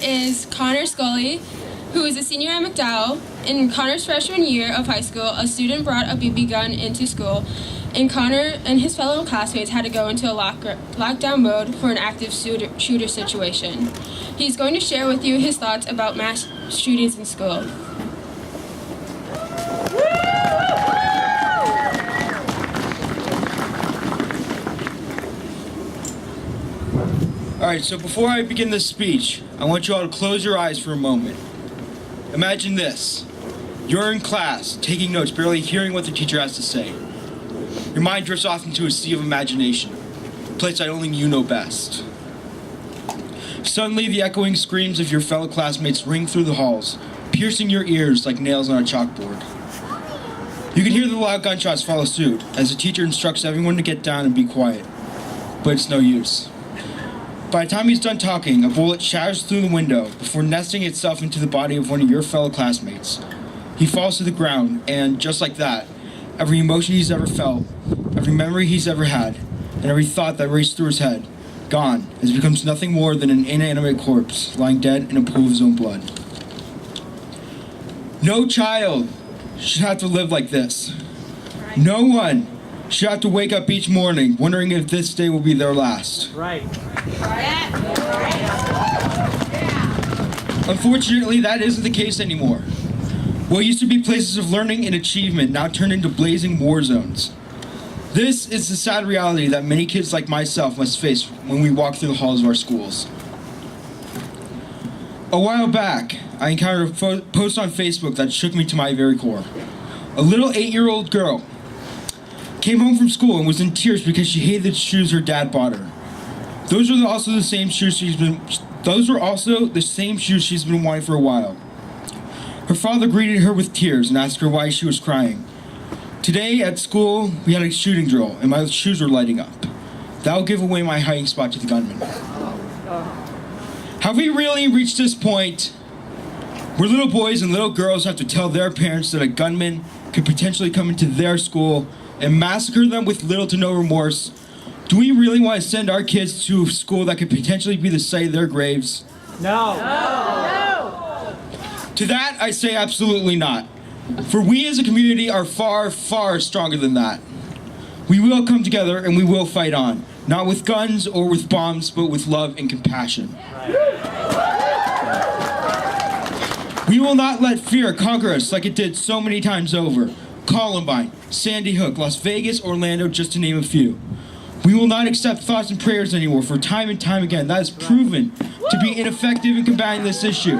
is Connor Scully, who is a senior at McDowell. In Connor's freshman year of high school, a student brought a BB gun into school, and Connor and his fellow classmates had to go into a lockdown mode for an active shooter situation. He's going to share with you his thoughts about mass shootings in school. All right, so before I begin this speech, I want you all to close your eyes for a moment. Imagine this. You're in class, taking notes, barely hearing what the teacher has to say. Your mind drifts off into a sea of imagination, a place that only you know best. Suddenly, the echoing screams of your fellow classmates ring through the halls, piercing your ears like nails on a chalkboard. You can hear the loud gunshots follow suit as the teacher instructs everyone to get down and be quiet. But it's no use. By the time he's done talking, a bullet shatters through the window before nesting itself into the body of one of your fellow classmates. He falls to the ground, and just like that, every emotion he's ever felt, every memory he's ever had, and every thought that raced through his head, gone, as he becomes nothing more than an inanimate corpse lying dead in a pool of his own blood. No child should have to live like this. No one should have to wake up each morning wondering if this day will be their last. Right. Unfortunately, that isn't the case anymore. What used to be places of learning and achievement now turn into blazing war zones. This is the sad reality that many kids like myself must face when we walk through the halls of our schools. A while back, I encountered a post on Facebook that shook me to my very core. A little 8-year-old girl came home from school and was in tears because she hated the shoes her dad bought her. Those were also the same shoes she's been wanting for a while. Her father greeted her with tears and asked her why she was crying. Today at school, we had a shooting drill and my shoes were lighting up. That will give away my hiding spot to the gunman. Have we really reached this point where little boys and little girls have to tell their parents that a gunman could potentially come into their school and massacre them with little to no remorse? Do we really want to send our kids to a school that could potentially be the site of their graves? No. To that, I say absolutely not. For we as a community are far, far stronger than that. We will come together and we will fight on, not with guns or with bombs, but with love and compassion. We will not let fear conquer us like it did so many times over. Columbine, Sandy Hook, Las Vegas, Orlando, just to name a few. We will not accept thoughts and prayers anymore, for time and time again, that is proven to be ineffective in combating this issue.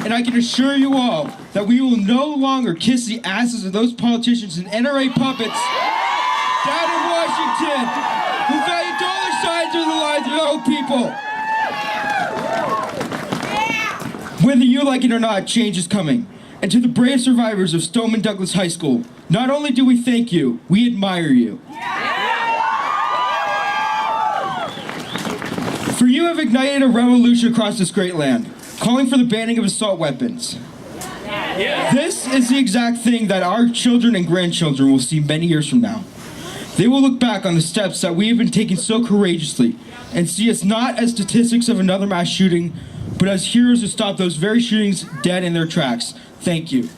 And I can assure you all that we will no longer kiss the asses of those politicians and NRA puppets down in Washington who value dollar signs over the lives of their own people. Whether you like it or not, change is coming. And to the brave survivors of Stoneman Douglas High School, not only do we thank you, we admire you. For you have ignited a revolution across this great land, calling for the banning of assault weapons. This is the exact thing that our children and grandchildren will see many years from now. They will look back on the steps that we have been taking so courageously and see us not as statistics of another mass shooting, but as heroes who stop those very shootings dead in their tracks. Thank you.